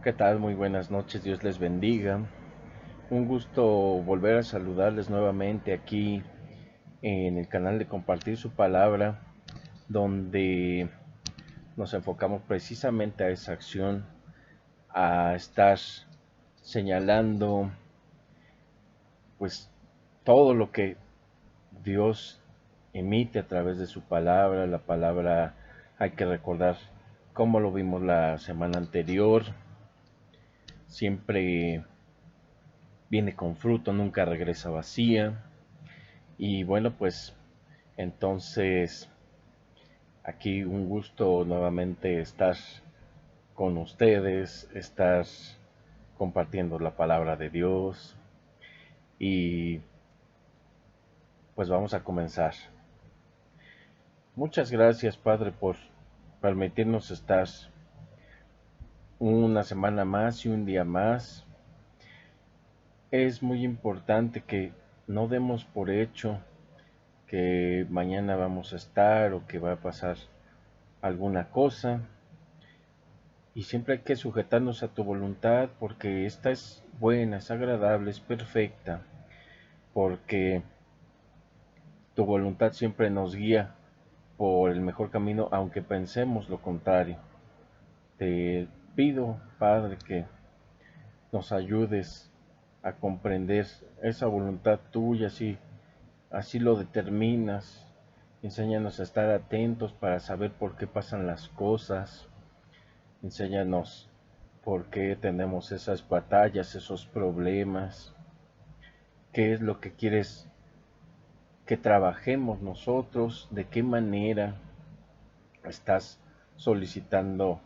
¿Qué tal? Muy buenas noches, Dios les bendiga. Un gusto volver a saludarles nuevamente aquí en el canal de Compartir su Palabra, donde nos enfocamos precisamente a esa acción, a estar señalando pues todo lo que Dios emite a través de su palabra. La palabra hay que recordar cómo lo vimos la semana anterior, siempre viene con fruto, nunca regresa vacía. Y bueno, pues entonces aquí un gusto nuevamente estar con ustedes, estar compartiendo la palabra de Dios y pues vamos a comenzar. Muchas gracias, Padre, por permitirnos estar una semana más y un día más. Es muy importante que no demos por hecho que mañana vamos a estar o que va a pasar alguna cosa, y siempre hay que sujetarnos a tu voluntad porque esta es buena, es agradable, es perfecta, porque tu voluntad siempre nos guía por el mejor camino aunque pensemos lo contrario. Te pido, Padre, que nos ayudes a comprender esa voluntad tuya, así lo determinas. Enséñanos a estar atentos para saber por qué pasan las cosas. Enséñanos por qué tenemos esas batallas, esos problemas, qué es lo que quieres que trabajemos nosotros, de qué manera estás solicitando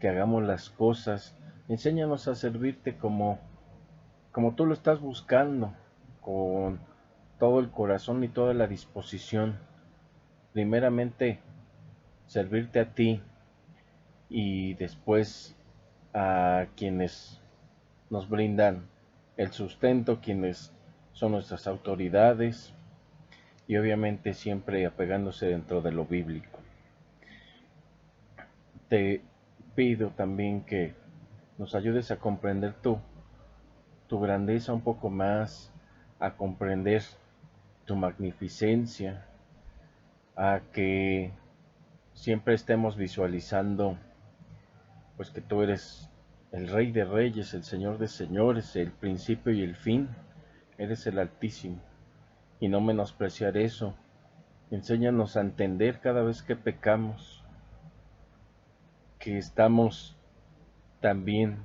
que hagamos las cosas. Enséñanos a servirte como tú lo estás buscando, con todo el corazón y toda la disposición. Primeramente, servirte a ti y después a quienes nos brindan el sustento, quienes son nuestras autoridades, y obviamente siempre apegándose dentro de lo bíblico. Te pido también que nos ayudes a comprender tu grandeza un poco más, a comprender tu magnificencia, a que siempre estemos visualizando pues que tú eres el Rey de Reyes, el Señor de Señores, el principio y el fin. Eres el Altísimo, y no menospreciar eso. Enséñanos a entender cada vez que pecamos, que estamos también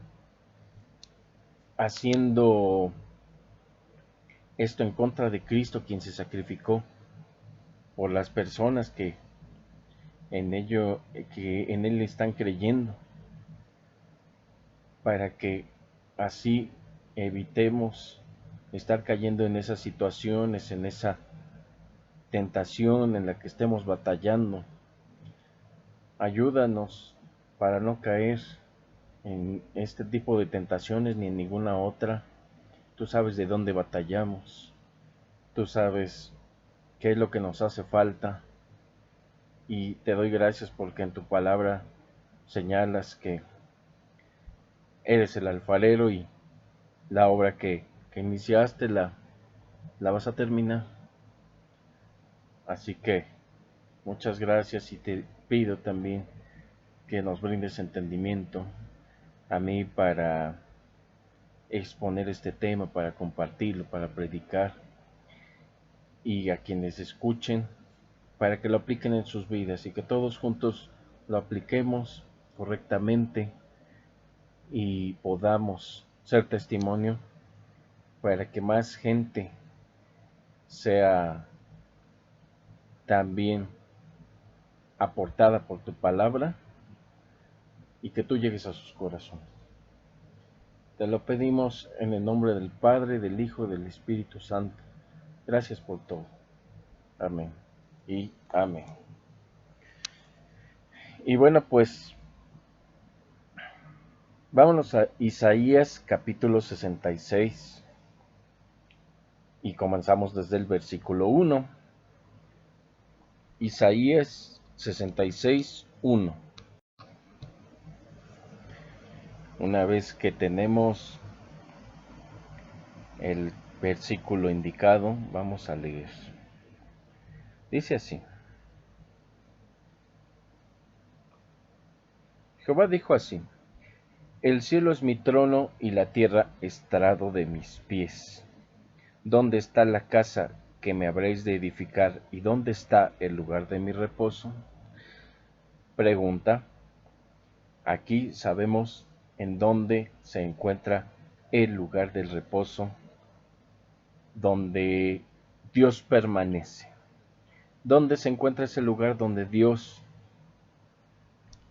haciendo esto en contra de Cristo, quien se sacrificó por las personas que en él están creyendo, para que así evitemos estar cayendo en esas situaciones, en esa tentación en la que estemos batallando. Ayúdanos para no caer en este tipo de tentaciones ni en ninguna otra. Tú sabes de dónde batallamos, tú sabes qué es lo que nos hace falta, y te doy gracias porque en tu palabra señalas que eres el alfarero y la obra que iniciaste la vas a terminar. Así que muchas gracias, y te pido también que nos brindes entendimiento a mí para exponer este tema, para compartirlo, para predicar, y a quienes escuchen para que lo apliquen en sus vidas y que todos juntos lo apliquemos correctamente y podamos ser testimonio para que más gente sea también aportada por tu palabra y que tú llegues a sus corazones. Te lo pedimos en el nombre del Padre, del Hijo y del Espíritu Santo. Gracias por todo. Amén y amén. Y bueno, pues vámonos a Isaías capítulo 66 y comenzamos desde el versículo 1. Isaías 66, 1. Una vez que tenemos el versículo indicado, vamos a leer. Dice así: Jehová dijo así: El cielo es mi trono y la tierra estrado de mis pies. ¿Dónde está la casa que me habréis de edificar y dónde está el lugar de mi reposo? Pregunta. Aquí sabemos en dónde se encuentra el lugar del reposo, donde Dios permanece. ¿Dónde se encuentra ese lugar donde Dios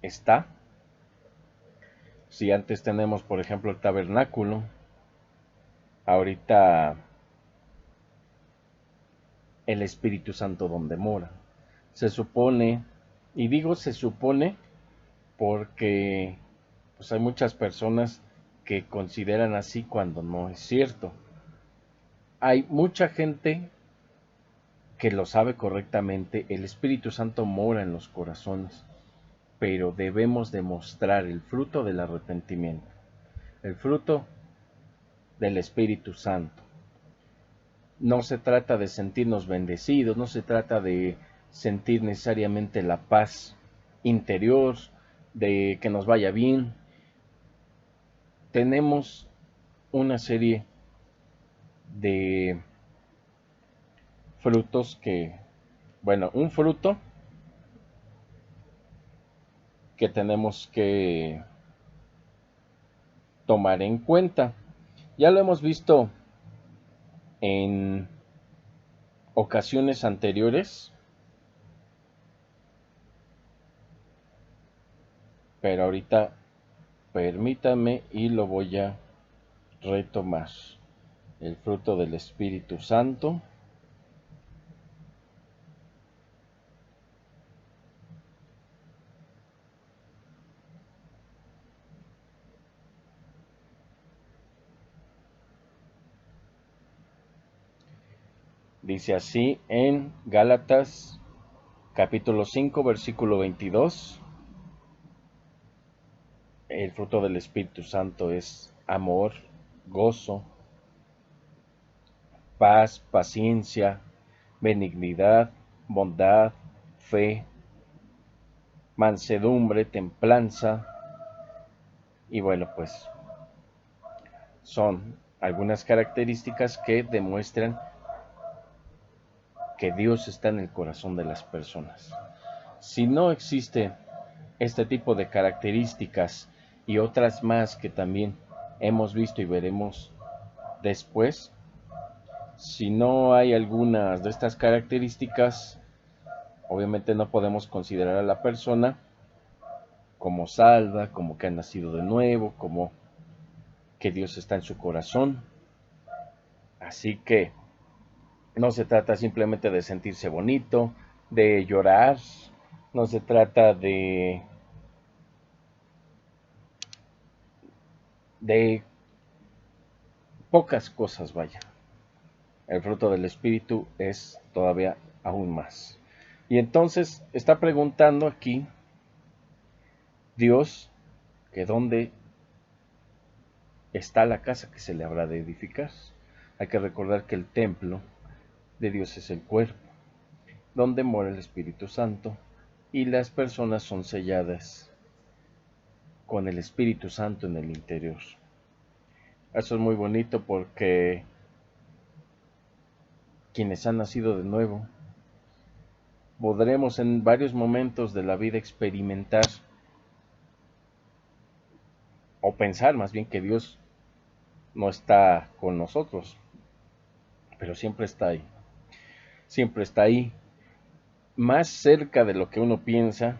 está? Si antes tenemos, por ejemplo, el tabernáculo, ahorita el Espíritu Santo donde mora. Se supone, y digo se supone porque pues hay muchas personas que consideran así cuando no es cierto. Hay mucha gente que lo sabe correctamente, el Espíritu Santo mora en los corazones, pero debemos demostrar el fruto del arrepentimiento, el fruto del Espíritu Santo. No se trata de sentirnos bendecidos, no se trata de sentir necesariamente la paz interior, de que nos vaya bien. Tenemos una serie de frutos que, bueno, un fruto que tenemos que tomar en cuenta. Ya lo hemos visto en ocasiones anteriores, pero ahorita permítame y lo voy a retomar. El fruto del Espíritu Santo. Dice así en Gálatas capítulo 5 versículo 22. El fruto del Espíritu Santo es amor, gozo, paz, paciencia, benignidad, bondad, fe, mansedumbre, templanza. Y bueno, pues son algunas características que demuestran que Dios está en el corazón de las personas. Si no existe este tipo de características y otras más que también hemos visto y veremos después, si no hay algunas de estas características, obviamente no podemos considerar a la persona como salva, como que ha nacido de nuevo, como que Dios está en su corazón. Así que no se trata simplemente de sentirse bonito, de llorar, no se trata de pocas cosas, vaya. El fruto del Espíritu es todavía aún más. Y entonces está preguntando aquí Dios que dónde está la casa que se le habrá de edificar. Hay que recordar que el templo de Dios es el cuerpo, donde mora el Espíritu Santo, y las personas son selladas con el Espíritu Santo en el interior. Eso es muy bonito porque quienes han nacido de nuevo podremos en varios momentos de la vida experimentar o pensar más bien que Dios no está con nosotros, pero siempre está ahí, más cerca de lo que uno piensa,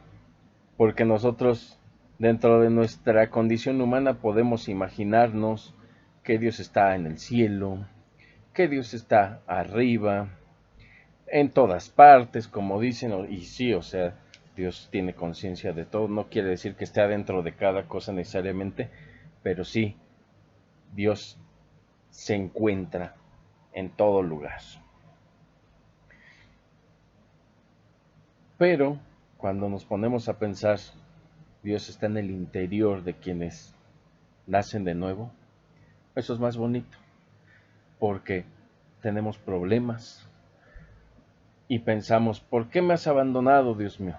porque nosotros dentro de nuestra condición humana podemos imaginarnos que Dios está en el cielo, que Dios está arriba, en todas partes, como dicen, y sí, o sea, Dios tiene conciencia de todo, no quiere decir que esté adentro de cada cosa necesariamente, pero sí, Dios se encuentra en todo lugar. Pero cuando nos ponemos a pensar, Dios está en el interior de quienes nacen de nuevo, eso es más bonito, porque tenemos problemas y pensamos, ¿por qué me has abandonado, Dios mío?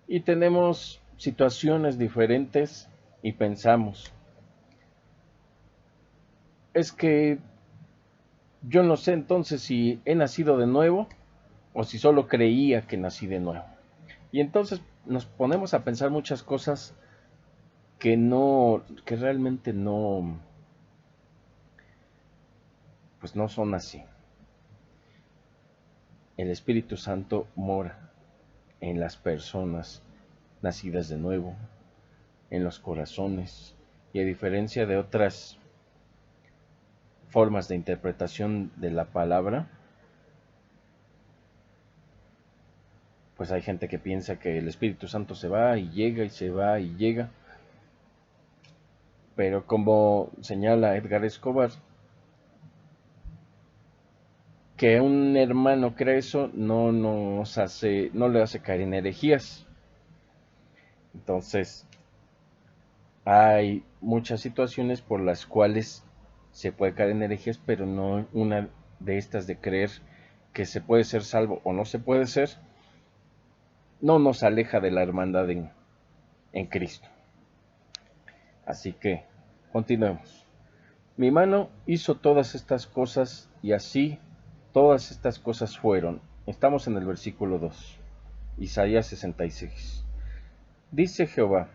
Y tenemos situaciones diferentes y pensamos, es que yo no sé entonces si he nacido de nuevo o si solo creía que nací de nuevo. Y entonces nos ponemos a pensar muchas cosas que realmente no, pues no son así. El Espíritu Santo mora en las personas nacidas de nuevo, en los corazones, y a diferencia de otras formas de interpretación de la palabra, pues hay gente que piensa que el Espíritu Santo se va y llega y se va y llega, pero como señala Edgar Escobar, que un hermano crea eso no le hace caer en herejías. Entonces, hay muchas situaciones por las cuales se puede caer en herejías, pero no una de estas de creer que se puede ser salvo o no se puede ser, no nos aleja de la hermandad en Cristo. Así que, continuemos. Mi mano hizo todas estas cosas y así todas estas cosas fueron. Estamos en el versículo 2, Isaías 66. Dice Jehová,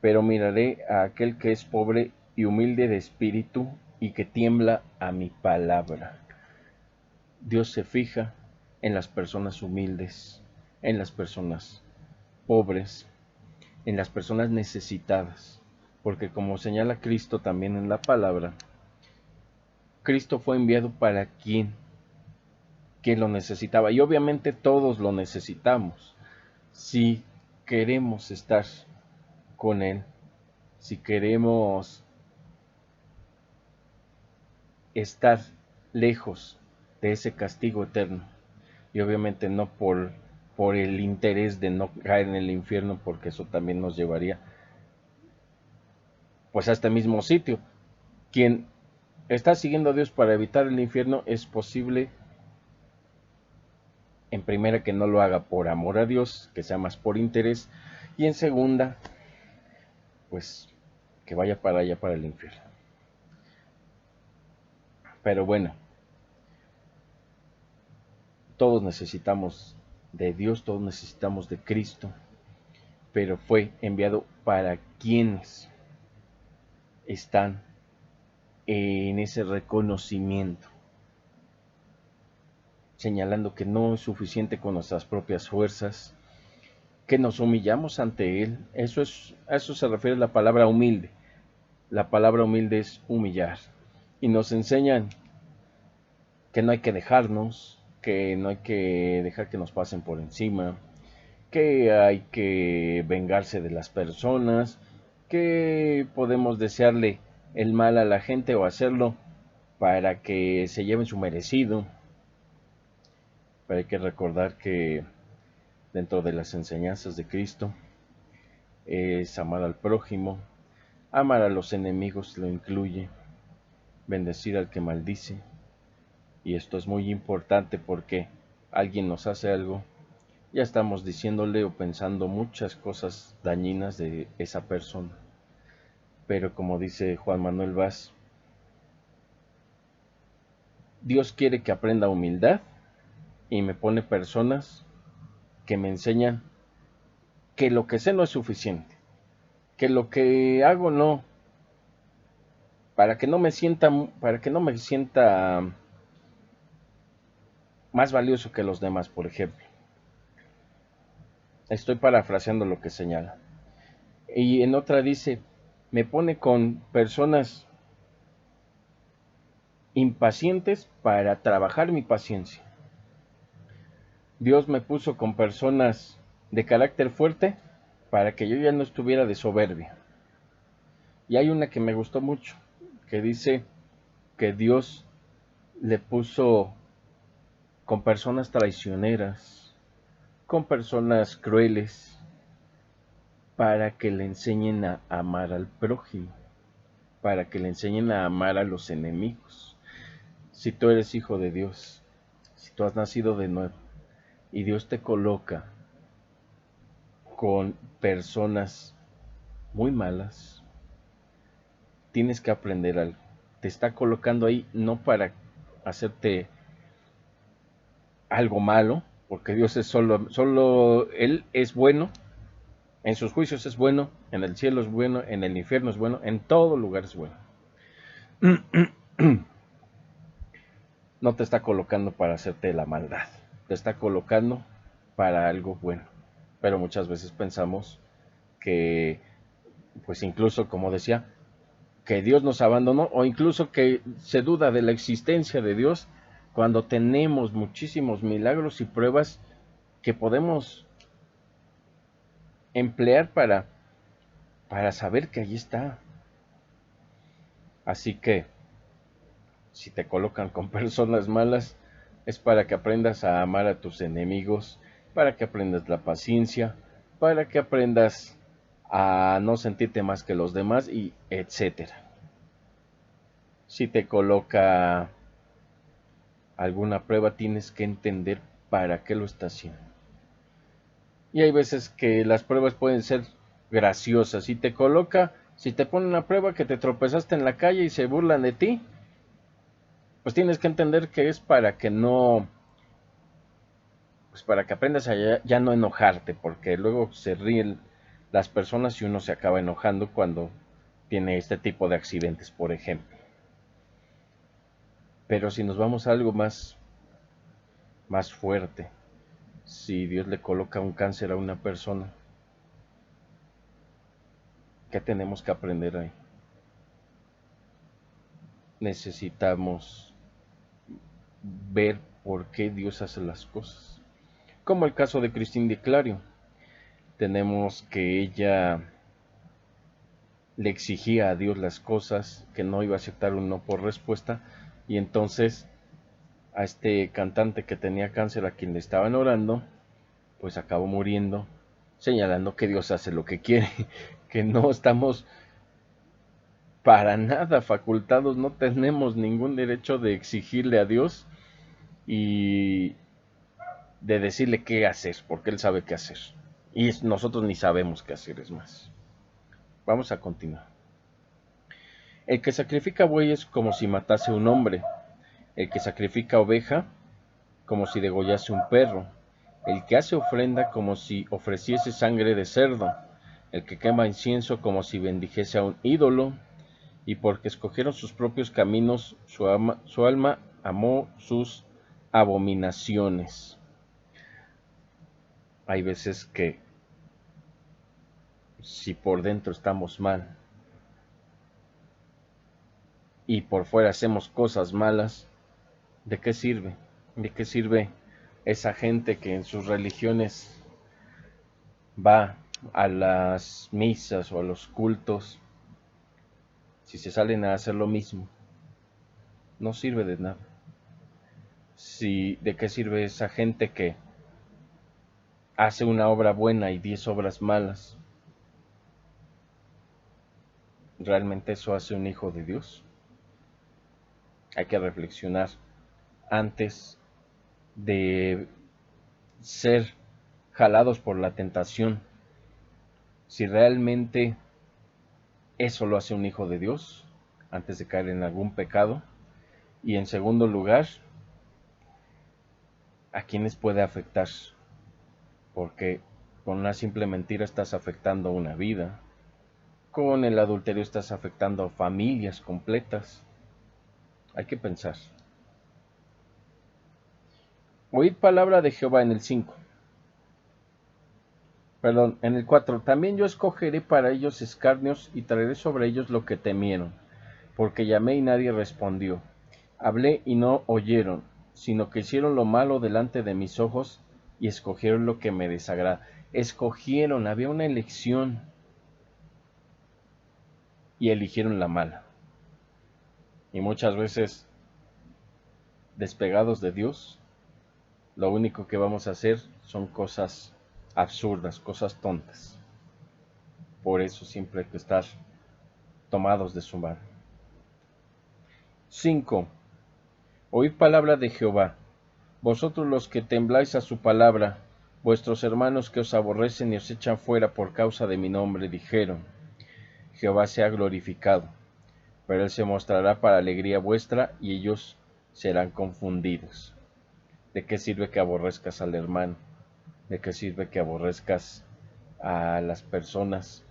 pero miraré a aquel que es pobre y humilde de espíritu y que tiembla a mi palabra. Dios se fija en las personas humildes, en las personas pobres, en las personas necesitadas, porque como señala Cristo también en la palabra, Cristo fue enviado para quien lo necesitaba, y obviamente todos lo necesitamos, si queremos estar con Él, si queremos estar lejos de ese castigo eterno, y obviamente no por el interés de no caer en el infierno, porque eso también nos llevaría pues a este mismo sitio. Quien está siguiendo a Dios para evitar el infierno, es posible en primera que no lo haga por amor a Dios, que sea más por interés, y en segunda, pues que vaya para allá, para el infierno. Pero bueno, todos necesitamos de Dios, todos necesitamos de Cristo, pero fue enviado para quienes están en ese reconocimiento, señalando que no es suficiente con nuestras propias fuerzas, que nos humillamos ante Él. A eso se refiere la palabra humilde. La palabra humilde es humillar. Y nos enseñan que no hay que dejarnos, que no hay que dejar que nos pasen por encima, que hay que vengarse de las personas, que podemos desearle el mal a la gente o hacerlo para que se lleven su merecido. Pero hay que recordar que dentro de las enseñanzas de Cristo es amar al prójimo, amar a los enemigos lo incluye, bendecir al que maldice. Y esto es muy importante porque alguien nos hace algo, ya estamos diciéndole o pensando muchas cosas dañinas de esa persona. Pero como dice Juan Manuel Vaz, Dios quiere que aprenda humildad y me pone personas que me enseñan que lo que sé no es suficiente, que lo que hago no, para que no me sienta más valioso que los demás, por ejemplo. Estoy parafraseando lo que señala. Y en otra dice, me pone con personas impacientes para trabajar mi paciencia. Dios me puso con personas de carácter fuerte para que yo ya no estuviera de soberbia. Y hay una que me gustó mucho, que dice que Dios le puso con personas traicioneras, con personas crueles, para que le enseñen a amar al prójimo, para que le enseñen a amar a los enemigos. Si tú eres hijo de Dios, si tú has nacido de nuevo y Dios te coloca con personas muy malas, tienes que aprender algo. Te está colocando ahí no para hacerte algo malo, porque Dios es solo Él es bueno, en sus juicios es bueno, en el cielo es bueno, en el infierno es bueno, en todo lugar es bueno. No te está colocando para hacerte la maldad, te está colocando para algo bueno. Pero muchas veces pensamos que, pues incluso como decía, que Dios nos abandonó o incluso que se duda de la existencia de Dios cuando tenemos muchísimos milagros y pruebas que podemos emplear para saber que allí está. Así que si te colocan con personas malas, es para que aprendas a amar a tus enemigos, para que aprendas la paciencia, para que aprendas a no sentirte más que los demás y etcétera. Si te coloca alguna prueba, tienes que entender para qué lo está haciendo. Y hay veces que las pruebas pueden ser graciosas. Si te pone una prueba que te tropezaste en la calle y se burlan de ti, pues tienes que entender que es para que no, pues para que aprendas a ya no enojarte, porque luego se ríen las personas y uno se acaba enojando cuando tiene este tipo de accidentes, por ejemplo. Pero si nos vamos a algo más fuerte, si Dios le coloca un cáncer a una persona, ¿qué tenemos que aprender ahí? Necesitamos ver por qué Dios hace las cosas. Como el caso de Christine de Clario. Tenemos que ella le exigía a Dios las cosas, que no iba a aceptar un no por respuesta, y entonces a este cantante que tenía cáncer a quien le estaban orando, pues acabó muriendo, señalando que Dios hace lo que quiere, que no estamos para nada facultados, no tenemos ningún derecho de exigirle a Dios y de decirle qué hacer, porque Él sabe qué hacer. Y nosotros ni sabemos qué hacer, es más. Vamos a continuar. El que sacrifica bueyes como si matase un hombre, el que sacrifica oveja como si degollase un perro, el que hace ofrenda como si ofreciese sangre de cerdo, el que quema incienso como si bendijese a un ídolo, y porque escogieron sus propios caminos, su alma amó sus abominaciones. Hay veces que si por dentro estamos mal y por fuera hacemos cosas malas, ¿de qué sirve? ¿De qué sirve esa gente que en sus religiones va a las misas o a los cultos si se salen a hacer lo mismo? No sirve de nada. ¿De qué sirve esa gente que hace una obra buena y 10 obras malas? ¿Realmente eso hace un hijo de Dios? Hay que reflexionar antes de ser jalados por la tentación, si realmente eso lo hace un hijo de Dios, antes de caer en algún pecado. Y en segundo lugar, ¿a quiénes puede afectar? Porque con una simple mentira estás afectando una vida, con el adulterio estás afectando a familias completas. Hay que pensar. Oíd palabra de Jehová en el 5. Perdón, en el 4. También yo escogeré para ellos escarnios y traeré sobre ellos lo que temieron, porque llamé y nadie respondió. Hablé y no oyeron, sino que hicieron lo malo delante de mis ojos y escogieron lo que me desagrada. Escogieron, había una elección y eligieron la mala. Y muchas veces, despegados de Dios, lo único que vamos a hacer son cosas absurdas, cosas tontas. Por eso siempre hay que estar tomados de su mano. 5. Oíd palabra de Jehová, vosotros los que tembláis a su palabra, vuestros hermanos que os aborrecen y os echan fuera por causa de mi nombre, dijeron, Jehová sea glorificado, pero él se mostrará para alegría vuestra y ellos serán confundidos. ¿De qué sirve que aborrezcas al hermano? ¿De qué sirve que aborrezcas a las personas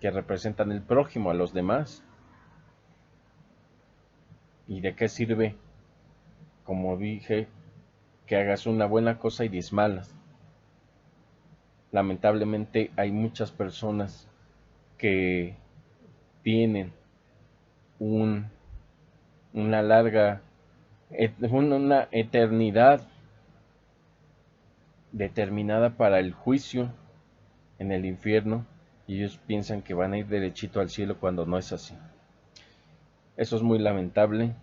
que representan el prójimo, a los demás? ¿Y de qué sirve, como dije, que hagas una buena cosa y 10 malas? Lamentablemente hay muchas personas que tienen un, una larga, una eternidad determinada para el juicio en el infierno y ellos piensan que van a ir derechito al cielo cuando no es así. Eso es muy lamentable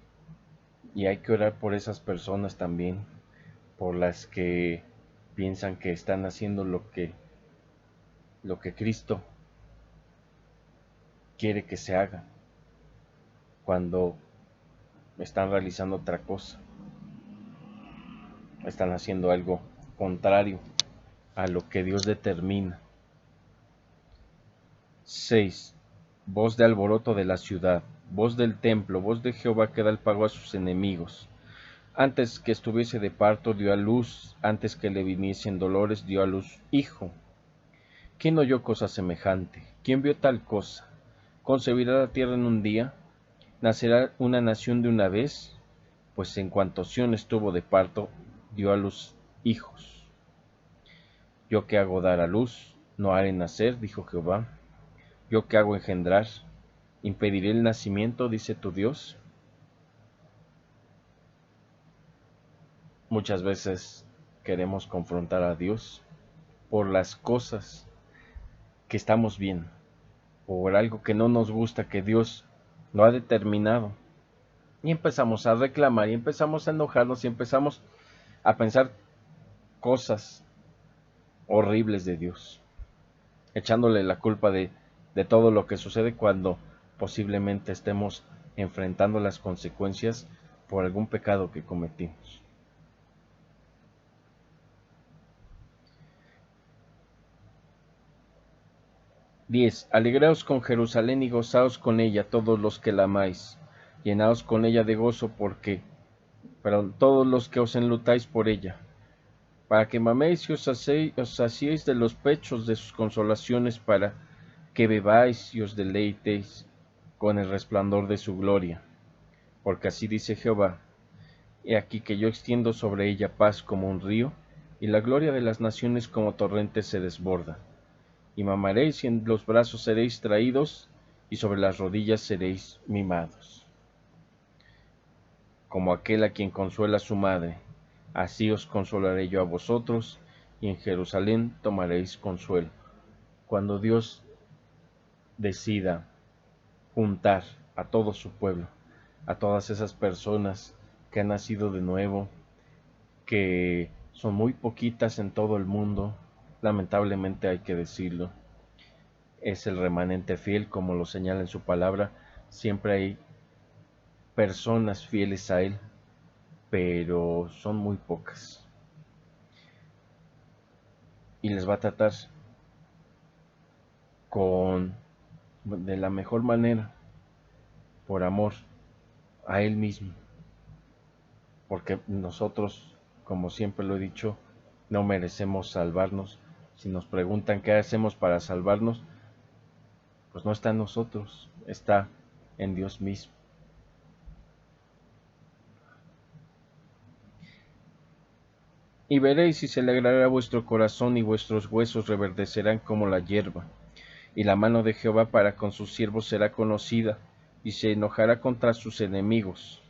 y hay que orar por esas personas también, por las que piensan que están haciendo lo que Cristo quiere que se haga, cuando están realizando otra cosa, están haciendo algo contrario a lo que Dios determina. 6. Voz de alboroto de la ciudad, voz del templo, voz de Jehová que da el pago a sus enemigos. Antes que estuviese de parto dio a luz, antes que le viniesen dolores dio a luz hijo. ¿Quién oyó cosa semejante? ¿Quién vio tal cosa? ¿Concebirá la tierra en un día? ¿Nacerá una nación de una vez? Pues en cuanto Sión estuvo de parto, dio a luz hijos. Yo que hago dar a luz, no haré nacer, dijo Jehová. Yo que hago engendrar, impediré el nacimiento, dice tu Dios. Muchas veces queremos confrontar a Dios por las cosas que estamos viendo, por algo que no nos gusta, que Dios lo ha determinado. Y empezamos a reclamar, y empezamos a enojarnos, y empezamos a pensar cosas horribles de Dios, echándole la culpa de todo lo que sucede cuando posiblemente estemos enfrentando las consecuencias por algún pecado que cometimos. 10. Alegraos con Jerusalén y gozaos con ella todos los que la amáis, llenaos con ella de gozo todos los que os enlutáis por ella, para que maméis y os saciéis de los pechos de sus consolaciones, para que bebáis y os deleitéis con el resplandor de su gloria. Porque así dice Jehová, he aquí que yo extiendo sobre ella paz como un río, y la gloria de las naciones como torrente se desborda. Y mamaréis y en los brazos seréis traídos, y sobre las rodillas seréis mimados. Como aquel a quien consuela su madre, así os consolaré yo a vosotros, y en Jerusalén tomaréis consuelo. Cuando Dios decida juntar a todo su pueblo, a todas esas personas que han nacido de nuevo, que son muy poquitas en todo el mundo, lamentablemente hay que decirlo, es el remanente fiel, como lo señala en su palabra. Siempre hay personas fieles a Él, pero son muy pocas. Y les va a tratar de la mejor manera, por amor a Él mismo. Porque nosotros, como siempre lo he dicho, no merecemos salvarnos. Si nos preguntan qué hacemos para salvarnos, pues no está en nosotros, está en Dios mismo. Y veréis y se alegrará vuestro corazón y vuestros huesos reverdecerán como la hierba. Y la mano de Jehová para con sus siervos será conocida, y se enojará contra sus enemigos.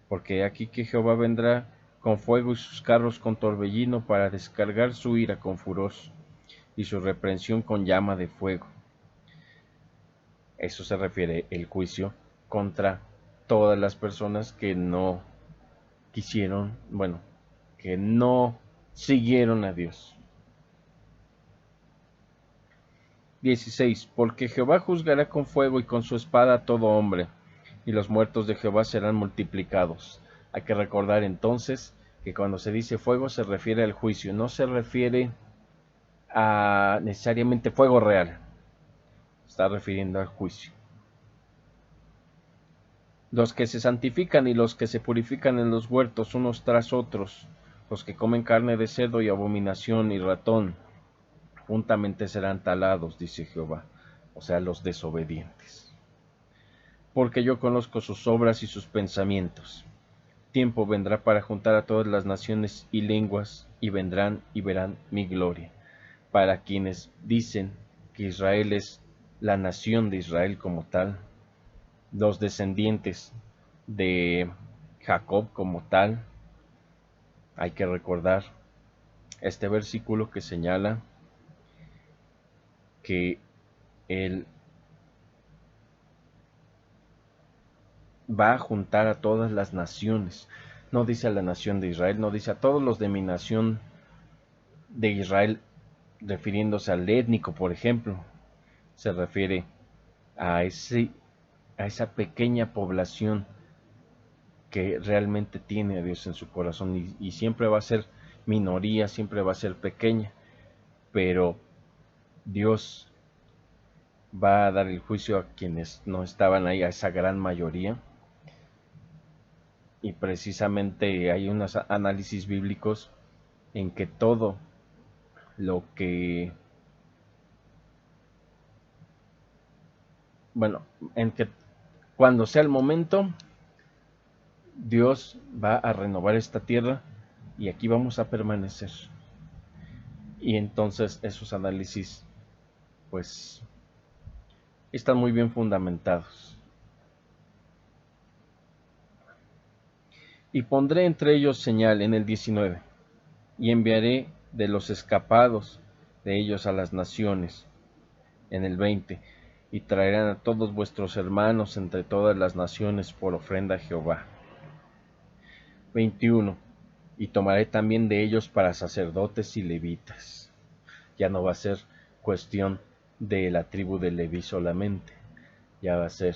Porque aquí que Jehová vendrá con fuego y sus carros con torbellino para descargar su ira con furor y su reprensión con llama de fuego. Eso se refiere el juicio contra todas las personas que no quisieron, que no siguieron a Dios. 16. Porque Jehová juzgará con fuego y con su espada a todo hombre, y los muertos de Jehová serán multiplicados. Hay que recordar entonces que cuando se dice fuego se refiere al juicio, no se refiere a necesariamente fuego real, está refiriendo al juicio. Los que se santifican y los que se purifican en los huertos unos tras otros, los que comen carne de cerdo y abominación y ratón, juntamente serán talados, dice Jehová, o sea, los desobedientes. Porque yo conozco sus obras y sus pensamientos. Tiempo vendrá para juntar a todas las naciones y lenguas, y vendrán y verán mi gloria. Para quienes dicen que Israel es la nación de Israel como tal, los descendientes de Jacob como tal, hay que recordar este versículo que señala que él va a juntar a todas las naciones. No dice a la nación de Israel, no dice a todos los de mi nación de Israel, refiriéndose al étnico, por ejemplo. Se refiere a esa pequeña población que realmente tiene a Dios en su corazón, y siempre va a ser minoría, siempre va a ser pequeña, pero Dios va a dar el juicio a quienes no estaban ahí, a esa gran mayoría. Y precisamente hay unos análisis bíblicos en que todo lo que, bueno, en que cuando sea el momento, Dios va a renovar esta tierra y aquí vamos a permanecer. Y entonces esos análisis pues están muy bien fundamentados. Y pondré entre ellos señal en el 19, y enviaré de los escapados de ellos a las naciones en el 20, y traerán a todos vuestros hermanos entre todas las naciones por ofrenda a Jehová. 21. Y tomaré también de ellos para sacerdotes y levitas. Ya no va a ser cuestión de la tribu de Leví solamente, ya va a ser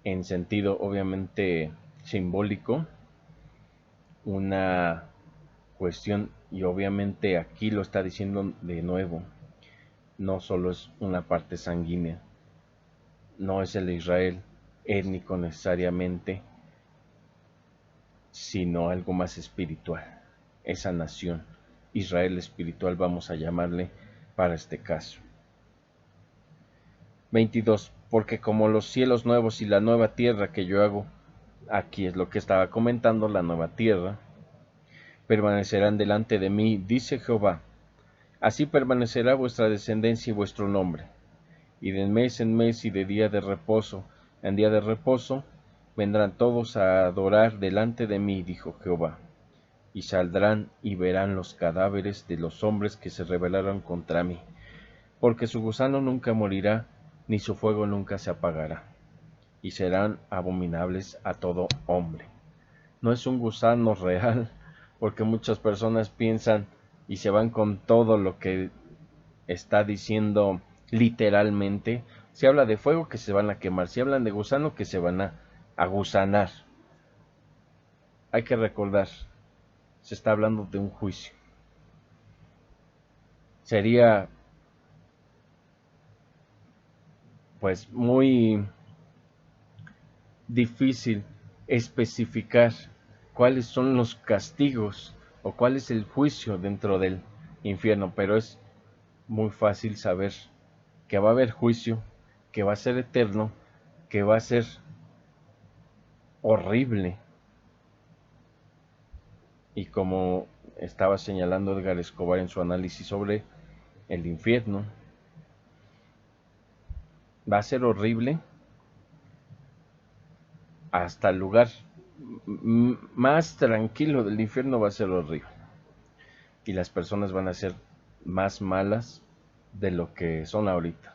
en sentido obviamente simbólico una cuestión, y obviamente aquí lo está diciendo de nuevo, no solo es una parte sanguínea, no es el Israel étnico necesariamente, sino algo más espiritual, esa nación, Israel espiritual vamos a llamarle para este caso. 22. Porque como los cielos nuevos y la nueva tierra que yo hago, aquí es lo que estaba comentando, la nueva tierra, permanecerán delante de mí, dice Jehová, así permanecerá vuestra descendencia y vuestro nombre. Y de mes en mes y de día de reposo en día de reposo vendrán todos a adorar delante de mí, dijo Jehová. Y saldrán y verán los cadáveres de los hombres que se rebelaron contra mí, porque su gusano nunca morirá, ni su fuego nunca se apagará, y serán abominables a todo hombre. No es un gusano real, porque muchas personas piensan y se van con todo lo que está diciendo literalmente. Si habla de fuego, que se van a quemar. Si hablan de gusano, que se van a gusanar. Hay que recordar, se está hablando de un juicio. Sería pues muy difícil especificar cuáles son los castigos o cuál es el juicio dentro del infierno, pero es muy fácil saber que va a haber juicio, que va a ser eterno, que va a ser horrible. Y como estaba señalando Edgar Escobar en su análisis sobre el infierno, va a ser horrible hasta el lugar más tranquilo del infierno, va a ser horrible. Y las personas van a ser más malas de lo que son ahorita.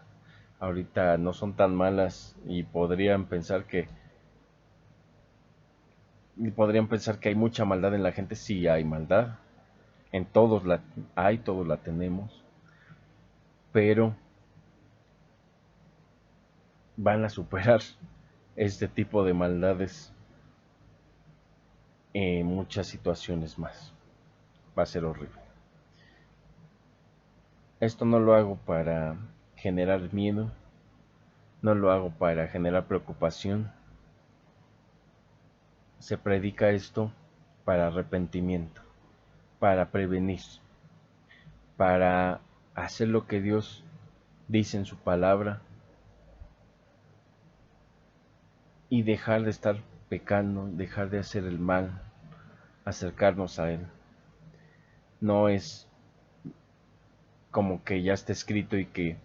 Ahorita no son tan malas y podrían pensar que hay mucha maldad en la gente. Sí hay maldad, en todos la hay, todos la tenemos, pero van a superar este tipo de maldades en muchas situaciones más. Va a ser horrible. Esto no lo hago para generar miedo, no lo hago para generar preocupación. Se predica esto para arrepentimiento, para prevenir, para hacer lo que Dios dice en su palabra y dejar de estar pecando, dejar de hacer el mal, acercarnos a Él. No es como que ya está escrito y que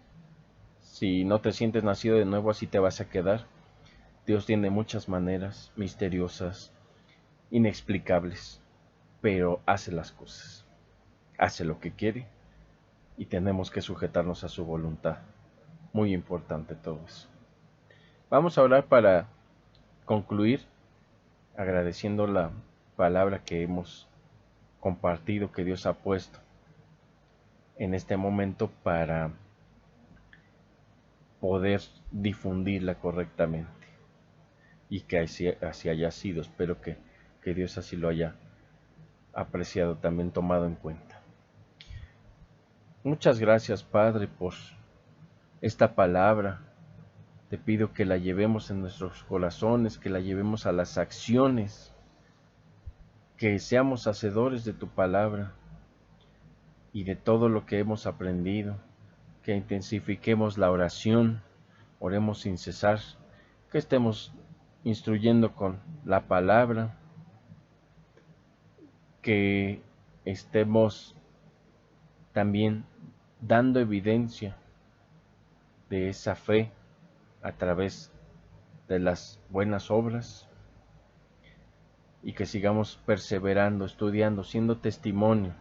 si no te sientes nacido de nuevo así te vas a quedar. Dios tiene muchas maneras misteriosas, inexplicables, pero hace las cosas, hace lo que quiere y tenemos que sujetarnos a su voluntad. Muy importante todo eso. Vamos a orar para concluir agradeciendo la palabra que hemos compartido, que Dios ha puesto en este momento para poder difundirla correctamente y que así haya sido. Espero que Dios así lo haya apreciado, también tomado en cuenta. Muchas gracias, Padre, por esta palabra. Te pido que la llevemos en nuestros corazones, que la llevemos a las acciones, que seamos hacedores de tu palabra y de todo lo que hemos aprendido, que intensifiquemos la oración, oremos sin cesar, que estemos instruyendo con la palabra, que estemos también dando evidencia de esa fe a través de las buenas obras y que sigamos perseverando, estudiando, siendo testimonio,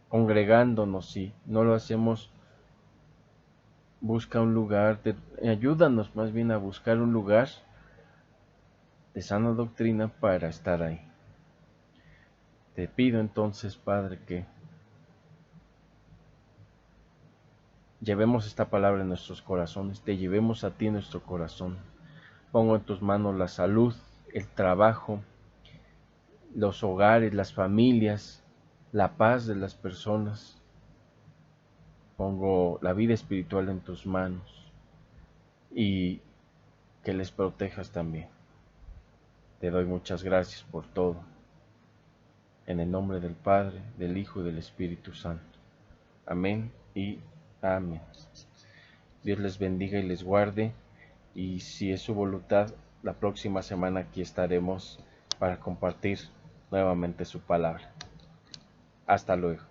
congregándonos. Si no lo hacemos, busca un lugar, ayúdanos más bien a buscar un lugar de sana doctrina para estar ahí. Te pido entonces, Padre, que llevemos esta palabra en nuestros corazones, te llevemos a ti en nuestro corazón. Pongo en tus manos la salud, el trabajo, los hogares, las familias, la paz de las personas. Pongo la vida espiritual en tus manos y que les protejas también. Te doy muchas gracias por todo. En el nombre del Padre, del Hijo y del Espíritu Santo. Amén y amén. Dios les bendiga y les guarde. Y si es su voluntad, la próxima semana aquí estaremos para compartir nuevamente su palabra. Hasta luego.